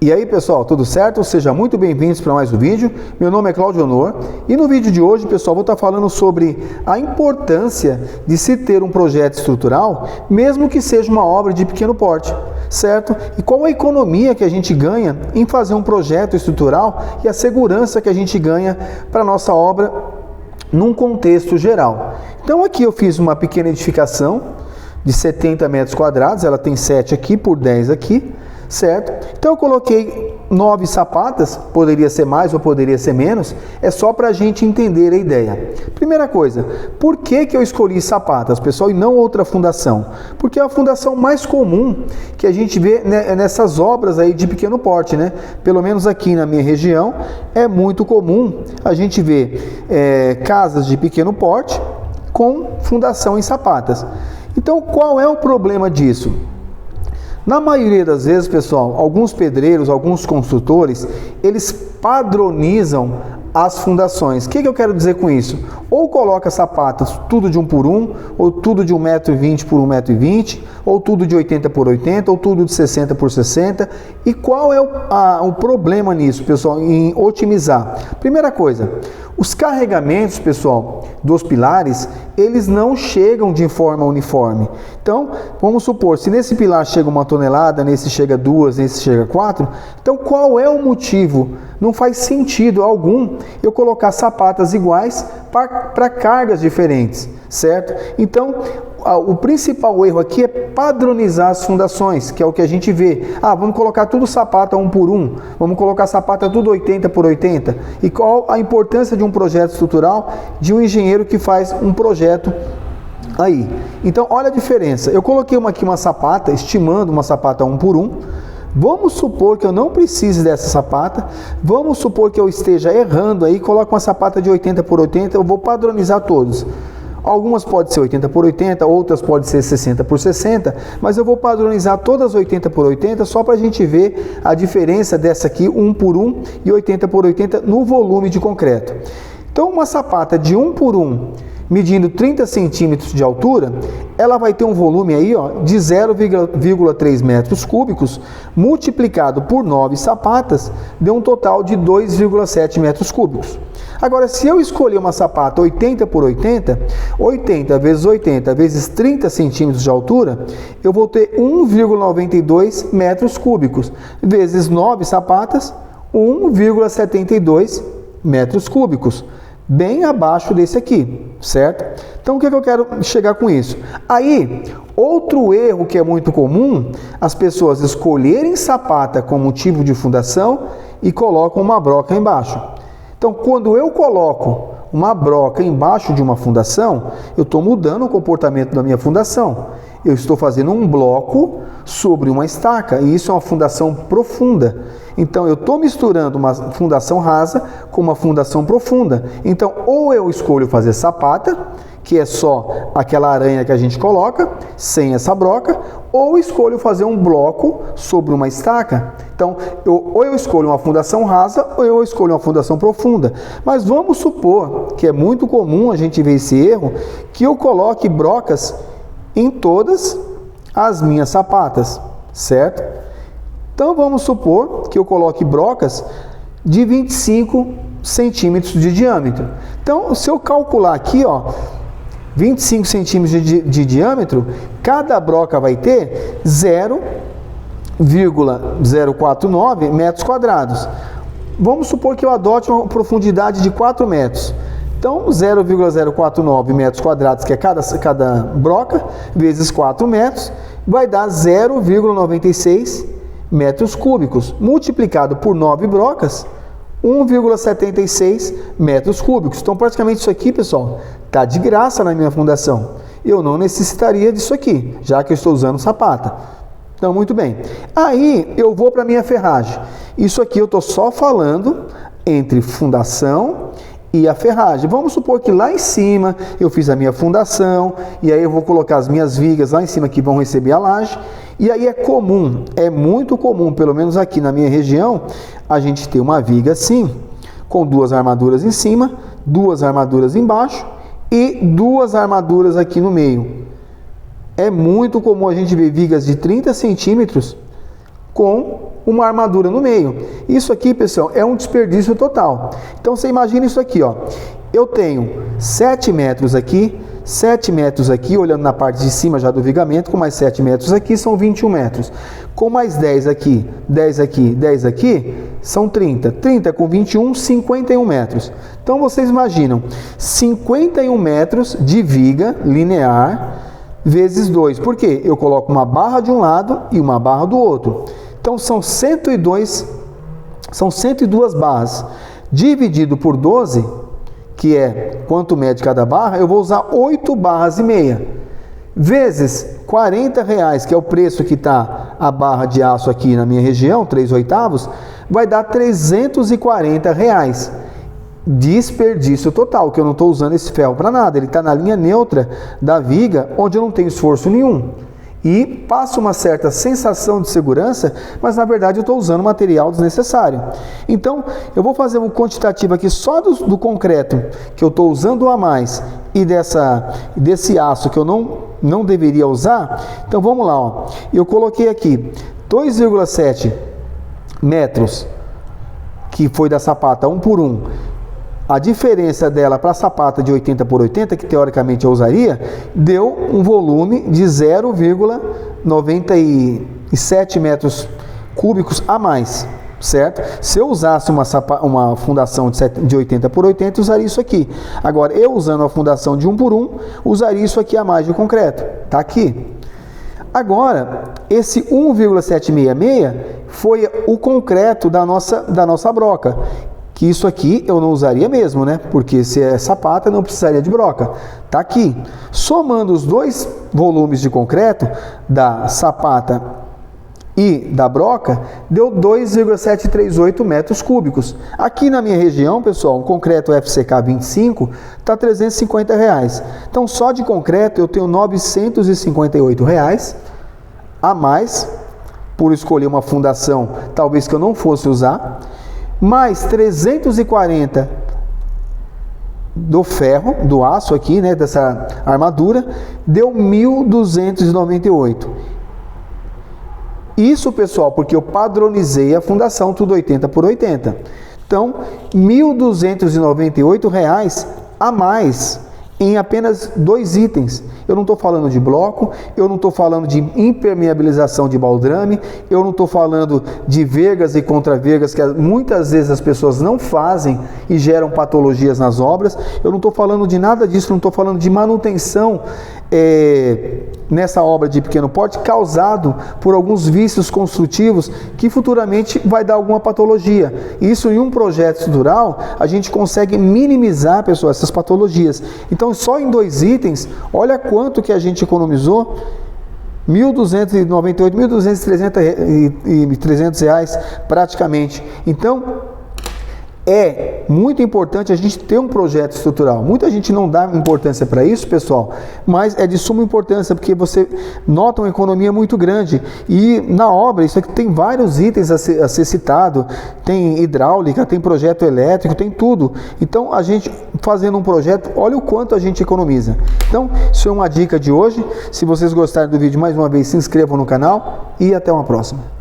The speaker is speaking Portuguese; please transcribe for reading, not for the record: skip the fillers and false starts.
E aí pessoal, tudo certo? Sejam muito bem-vindos para mais um vídeo. Meu nome é Cláudio Honor e no vídeo de hoje, pessoal, vou estar falando sobre a importância de se ter um projeto estrutural, mesmo que seja uma obra de pequeno porte, certo? E qual a economia que a gente ganha em fazer um projeto estrutural e a segurança que a gente ganha para a nossa obra num contexto geral. Então aqui eu fiz uma pequena edificação de 70 metros quadrados, ela tem 7 aqui por 10 aqui, certo? Então eu coloquei 9 sapatas, poderia ser mais ou poderia ser menos, é só para a gente entender a ideia. Primeira coisa, por que eu escolhi sapatas, pessoal, e não outra fundação? Porque é a fundação mais comum que a gente vê nessas obras aí de pequeno porte, né? Pelo menos aqui na minha região é muito comum a gente ver casas de pequeno porte com fundação em sapatas. Então qual é o problema disso? Na maioria das vezes, pessoal, alguns pedreiros, alguns construtores, eles padronizam as fundações. O que eu quero dizer com isso? Ou coloca sapatas tudo de 1 por 1, ou tudo de 1,20 m por 1,20 m, ou tudo de 80 por 80, ou tudo de 60 por 60. E qual é o problema nisso, pessoal, em otimizar? Primeira coisa, os carregamentos, pessoal, dos pilares, eles não chegam de forma uniforme. Então, vamos supor, se nesse pilar chega 1 tonelada, nesse chega 2, nesse chega 4, então qual é o motivo? Não faz sentido algum eu colocar sapatas iguais para cargas diferentes, certo? Então, o principal erro aqui é padronizar as fundações, que é o que a gente vê. Vamos colocar tudo sapata 1 por 1, vamos colocar sapata tudo 80 por 80. E qual a importância de um projeto estrutural, de um engenheiro que faz um projeto aí? Então, olha a diferença. Eu coloquei aqui uma sapata, estimando uma sapata 1 por 1. Vamos supor que eu não precise dessa sapata, vamos supor que eu esteja errando aí, coloco uma sapata de 80 por 80, eu vou padronizar todos. Algumas podem ser 80 por 80, outras podem ser 60 por 60, mas eu vou padronizar todas 80 por 80 só para a gente ver a diferença dessa aqui, 1 por 1 e 80 por 80 no volume de concreto. Então uma sapata de 1 por 1, medindo 30 centímetros de altura, ela vai ter um volume aí, de 0,3 metros cúbicos, multiplicado por 9 sapatas, deu um total de 2,7 metros cúbicos. Agora, se eu escolher uma sapata 80 por 80, 80 vezes 80 vezes 30 centímetros de altura, eu vou ter 1,92 metros cúbicos, vezes 9 sapatas, 1,72 metros cúbicos. Bem abaixo desse aqui, certo? Então, o que eu quero chegar com isso? Aí, outro erro que é muito comum, as pessoas escolherem sapata como tipo de fundação e colocam uma broca embaixo. Então, quando eu coloco uma broca embaixo de uma fundação, eu estou mudando o comportamento da minha fundação. Eu estou fazendo um bloco sobre uma estaca, e isso é uma fundação profunda. Então, eu estou misturando uma fundação rasa com uma fundação profunda. Então, ou eu escolho fazer sapata, que é só aquela aranha que a gente coloca, sem essa broca, ou escolho fazer um bloco sobre uma estaca. Então, ou eu escolho uma fundação rasa, ou eu escolho uma fundação profunda. Mas vamos supor que é muito comum a gente ver esse erro, que eu coloque brocas em todas as minhas sapatas, certo? Então, vamos supor que eu coloque brocas de 25 centímetros de diâmetro. Então, se eu calcular aqui, 25 centímetros de diâmetro, cada broca vai ter 0,049 metros quadrados. Vamos supor que eu adote uma profundidade de 4 metros. Então, 0,049 metros quadrados, que é cada broca, vezes 4 metros, vai dar 0,96 metros cúbicos. Multiplicado por 9 brocas, 1,76 metros cúbicos. Então, praticamente isso aqui, pessoal, está de graça na minha fundação. Eu não necessitaria disso aqui, já que eu estou usando sapata. Então, muito bem. Aí, eu vou para a minha ferragem. Isso aqui eu estou só falando entre fundação e a ferragem. Vamos supor que lá em cima eu fiz a minha fundação, e aí eu vou colocar as minhas vigas lá em cima que vão receber a laje. E aí é muito comum, pelo menos aqui na minha região, a gente ter uma viga assim, com 2 armaduras em cima, 2 armaduras embaixo e 2 armaduras aqui no meio. É muito comum a gente ver vigas de 30 centímetros com uma armadura no meio. Isso aqui, pessoal, é um desperdício total. Então você imagina isso aqui, ó. Eu tenho 7 metros aqui, 7 metros aqui, olhando na parte de cima já do vigamento, com mais 7 metros aqui, são 21 metros. Com mais 10 aqui, 10 aqui, 10 aqui, são 30. 30 com 21, 51 metros. Então vocês imaginam, 51 metros de viga linear vezes 2. Por quê? Eu coloco uma barra de um lado e uma barra do outro. Então são 102 barras. Dividido por 12, que é quanto mede cada barra, eu vou usar 8 barras e meia. Vezes R$40, que é o preço que está a barra de aço aqui na minha região, 3/8, vai dar R$340. Desperdício total, que eu não estou usando esse ferro para nada. Ele está na linha neutra da viga, onde eu não tenho esforço nenhum. E passa uma certa sensação de segurança, mas na verdade eu estou usando material desnecessário. Então, eu vou fazer um quantitativo aqui só do concreto, que eu estou usando a mais, e desse aço que eu não deveria usar. Então, vamos lá, ó. Eu coloquei aqui 2,7 metros, que foi da sapata 1 por 1. A diferença dela para a sapata de 80 por 80, que teoricamente eu usaria, deu um volume de 0,97 metros cúbicos a mais, certo? Se eu usasse uma fundação de 80 por 80, eu usaria isso aqui. Agora, eu usando a fundação de 1 por 1, usaria isso aqui a mais de concreto. Tá aqui. Agora, esse 1,766 foi o concreto da nossa broca. Que isso aqui eu não usaria mesmo, né? Porque se é sapata, não precisaria de broca. Tá aqui. Somando os dois volumes de concreto, da sapata e da broca, deu 2,738 metros cúbicos. Aqui na minha região, pessoal, um concreto FCK 25 está R$350. Então, só de concreto eu tenho R$958 a mais, por escolher uma fundação, talvez que eu não fosse usar, mais 340 do ferro, do aço aqui, né, dessa armadura, deu 1.298. Isso, pessoal, porque eu padronizei a fundação tudo 80 por 80. Então, R$1.298 a mais em apenas 2 itens. Eu não estou falando de bloco, eu não estou falando de impermeabilização de baldrame, eu não estou falando de vergas e contravergas, que muitas vezes as pessoas não fazem e geram patologias nas obras. Eu não estou falando de nada disso, não estou falando de manutenção nessa obra de pequeno porte, causado por alguns vícios construtivos que futuramente vai dar alguma patologia. Isso em um projeto estrutural, a gente consegue minimizar, pessoal, essas patologias. Então, só em 2 itens, olha quanto que a gente economizou, R$1.298, R$1.300 praticamente. Então, é muito importante a gente ter um projeto estrutural. Muita gente não dá importância para isso, pessoal, mas é de suma importância, porque você nota uma economia muito grande. E na obra, isso aqui tem vários itens a ser citado, tem hidráulica, tem projeto elétrico, tem tudo. Então, a gente fazendo um projeto, olha o quanto a gente economiza. Então, isso é uma dica de hoje. Se vocês gostarem do vídeo, mais uma vez, se inscrevam no canal e até uma próxima.